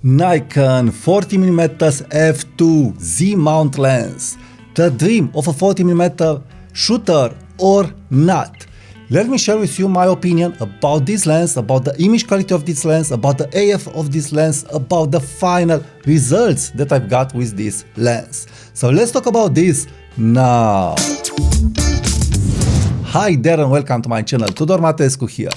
Nikon 40mm f2 Z mount lens, the dream of a 40mm shooter or not? Let me share with you my opinion about this lens, about the image quality of this lens, about the AF of this lens, about the final results that I've got with this lens. So let's talk about this now. Hi there and welcome to my channel, Tudor Matescu here.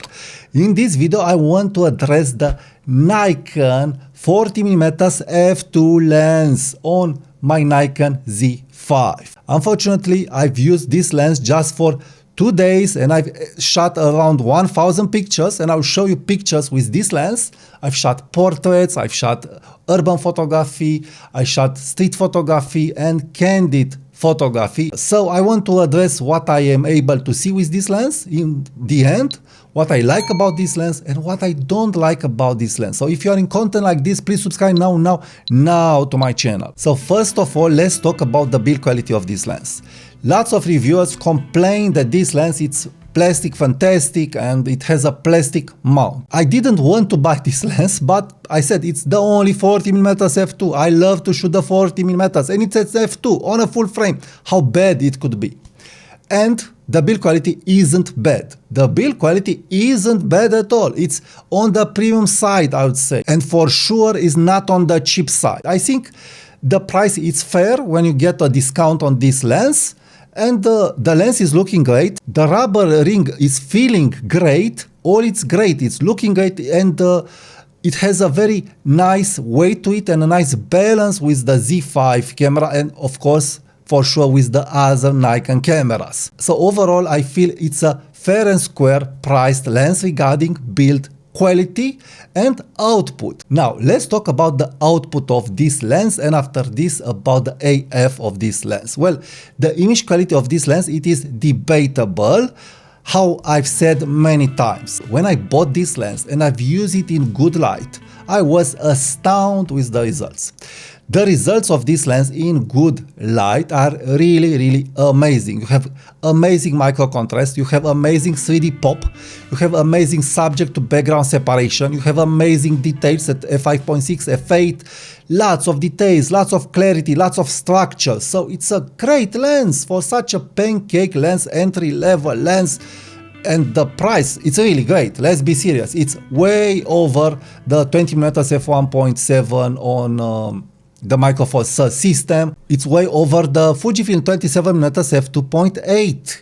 In this video I want to address the Nikon 40mm f2 lens on my Nikon Z5. Unfortunately, I've used this lens just for 2 days and I've shot around 1000 pictures, and I'll show you pictures with this lens. I've shot portraits, I've shot urban photography, I shot street photography and candid photography. So I want to address what I am able to see with this lens in the end, what I like about this lens and what I don't like about this lens. So if you are in content like this, please subscribe now to my channel. So first of all, let's talk about the build quality of this lens. Lots of reviewers complain that this lens it's plastic fantastic and it has a plastic mount. I didn't want to buy this lens, but I said it's the only 40mm f2. I love to shoot the 40mm and it says f2 on a full frame. How bad it could be? And the build quality isn't bad. The build quality isn't bad at all. It's on the premium side, I would say. And for sure is not on the cheap side. I think the price is fair when you get a discount on this lens. And the lens is looking great. The rubber ring is feeling great. All it's great. It's looking great. And it has a very nice weight to it and a nice balance with the Z5 camera. And of course, for sure with the other Nikon cameras. So overall, I feel it's a fair and square priced lens regarding build quality and output. Now let's talk about the output of this lens, and after this about the AF of this lens. Well, the image quality of this lens, it is debatable. How I've said many times, when I bought this lens and I've used it in good light, I was astounded with the results. The results of this lens in good light are really amazing. You have amazing micro contrast, you have amazing 3D pop, you have amazing subject to background separation, you have amazing details at f5.6, f8, lots of details, lots of clarity, lots of structure. So it's a great lens for such a pancake lens, entry-level lens. And the price, it's really great. Let's be serious. It's way over the 20mm f1.7 on the micro four system. It's way over the Fujifilm 27mm f2.8.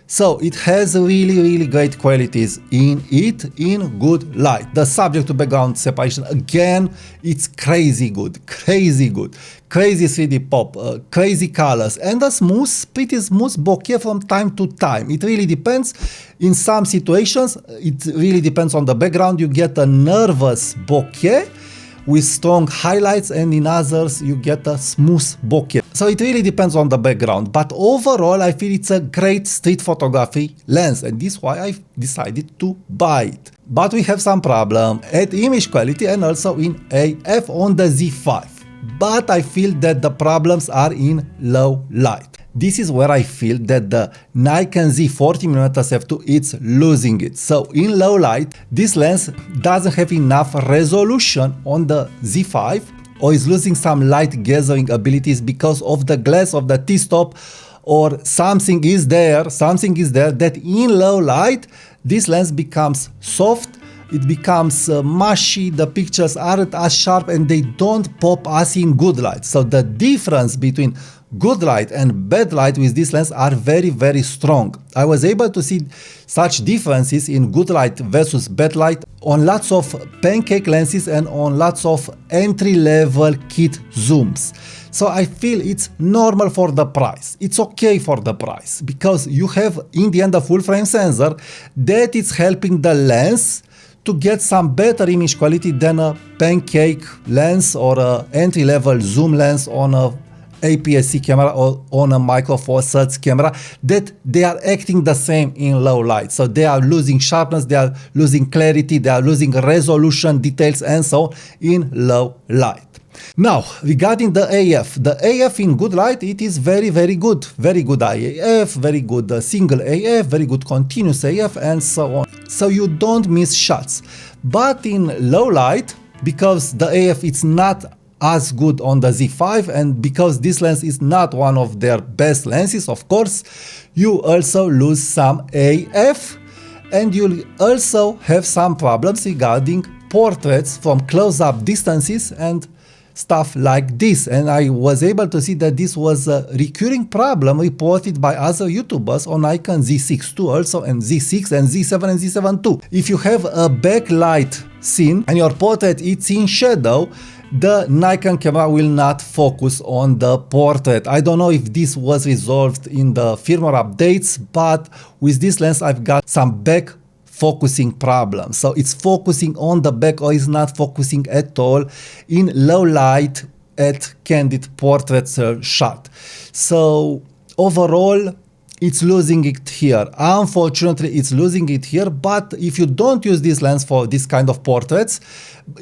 So it has really great qualities in it in good light. The subject to background separation, again, it's crazy good, crazy 3D pop, crazy colors, and a pretty smooth bokeh from time to time. It really depends. In some situations, it really depends on the background. You get a nervous bokeh with strong highlights, and in others you get a smooth bokeh. So it really depends on the background, but overall I feel it's a great street photography lens, and this is why I decided to buy it. But we have some problem at image quality and also in AF on the Z5. But I feel that the problems are in low light. This is where I feel that the Nikon Z 40mm f2 it's losing it. So in low light, this lens doesn't have enough resolution on the Z5, or is losing some light gathering abilities because of the glass of the T-stop, or something is there that in low light this lens becomes soft, it becomes mushy, the pictures aren't as sharp and they don't pop as in good light. So the difference between good light and bad light with this lens are very strong. I was able to see such differences in good light versus bad light on lots of pancake lenses and on lots of entry-level kit zooms. So I feel it's normal for the price. It's okay for the price because you have in the end a full frame sensor that is helping the lens to get some better image quality than a pancake lens or a entry-level zoom lens on a APS-C camera or on a micro four thirds camera, that they are acting the same in low light. So they are losing sharpness, they are losing clarity, they are losing resolution, details and so on in low light. Now, regarding the AF in good light, it is very good. Very good IAF, very good single AF, very good continuous AF and so on. So you don't miss shots. But in low light, because the AF is not as good on the Z5, and because this lens is not one of their best lenses, of course, you also lose some AF, and you'll also have some problems regarding portraits from close-up distances and stuff like this. And I was able to see that this was a recurring problem reported by other YouTubers on Nikon Z6 II also, and Z6 and Z7 and Z7 II. If you have a backlight scene and your portrait is in shadow, the Nikon camera will not focus on the portrait. I don't know if this was resolved in the firmware updates, but with this lens I've got some back focusing problem. So it's focusing on the back or is not focusing at all in low light at candid portrait shot. So overall, it's losing it here. Unfortunately, it's losing it here, but if you don't use this lens for this kind of portraits,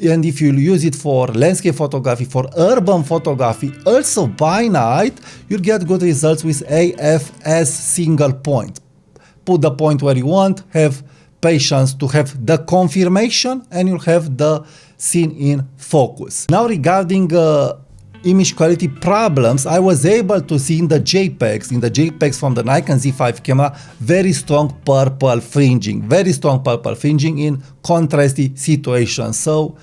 and if you use it for landscape photography, for urban photography, also by night, you'll get good results with AF as single point. Put the point where you want, have patience to have the confirmation, and you'll have the scene in focus. Now regarding image quality problems, I was able to see in the JPEGs from the Nikon Z5 camera, very strong purple fringing in contrasty situations. So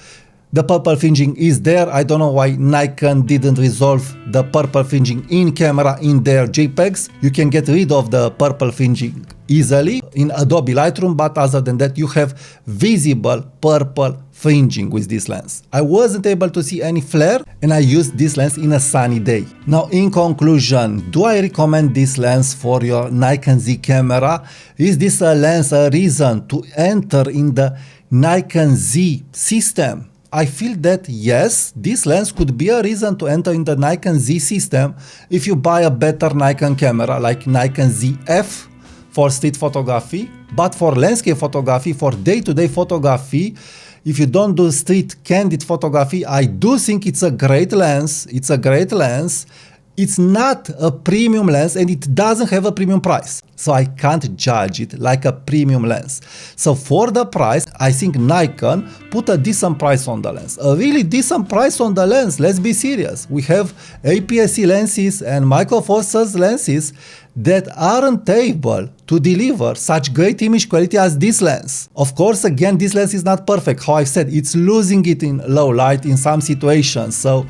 the purple fringing is there. I don't know why Nikon didn't resolve the purple fringing in camera in their JPEGs. You can get rid of the purple fringing easily in Adobe Lightroom, but other than that, you have visible purple fringing with this lens. I wasn't able to see any flare, and I used this lens in a sunny day. Now, in conclusion, do I recommend this lens for your Nikon Z camera? Is this a lens a reason to enter in the Nikon Z system? I feel that yes, this lens could be a reason to enter in the Nikon Z system if you buy a better Nikon camera like Nikon ZF for street photography. But for landscape photography, for day-to-day photography, if you don't do street candid photography, I do think it's a great lens. It's a great lens. It's not a premium lens, and it doesn't have a premium price. So I can't judge it like a premium lens. So for the price, I think Nikon put a decent price on the lens. A really decent price on the lens, let's be serious. We have APS-C lenses and Micro Four Thirds lenses that aren't able to deliver such great image quality as this lens. Of course, again, this lens is not perfect. How I said, it's losing it in low light in some situations. So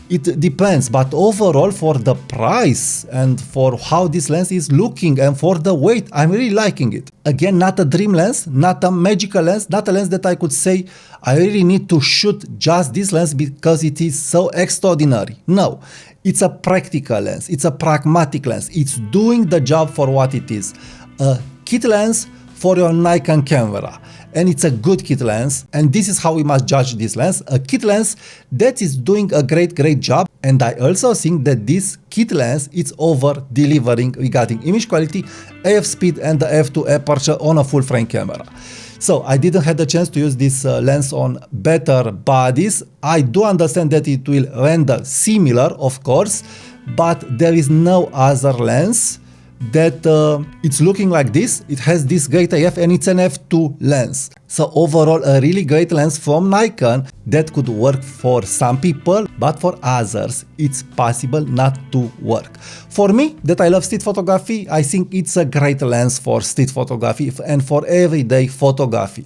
it depends, but overall for the price and for how this lens is looking and for the weight, I'm really liking it. Again, not a dream lens, not a magical lens, not a lens that I could say I really need to shoot just this lens because it is so extraordinary. No, it's a practical lens, it's a pragmatic lens, it's doing the job for what it is. A kit lens for your Nikon camera. And it's a good kit lens, and this is how we must judge this lens. A kit lens that is doing a great job, and I also think that this kit lens is over delivering regarding image quality, AF speed, and the f2 aperture on a full frame camera. So I didn't have the chance to use this lens on better bodies. I do understand that it will render similar, of course, but there is no other lens that it's looking like this. It has this great AF, and it's an f2 lens. So overall, a really great lens from Nikon that could work for some people, but for others, it's possible not to work. For me, that I love street photography, I think it's a great lens for street photography and for everyday photography.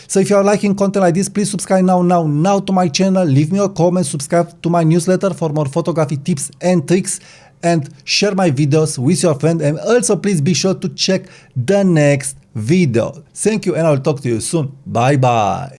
So if you are liking content like this, please subscribe now to my channel, leave me a comment, subscribe to my newsletter for more photography tips and tricks, and share my videos with your friend, and also please be sure to check the next video. Thank you, and I'll talk to you soon. Bye bye.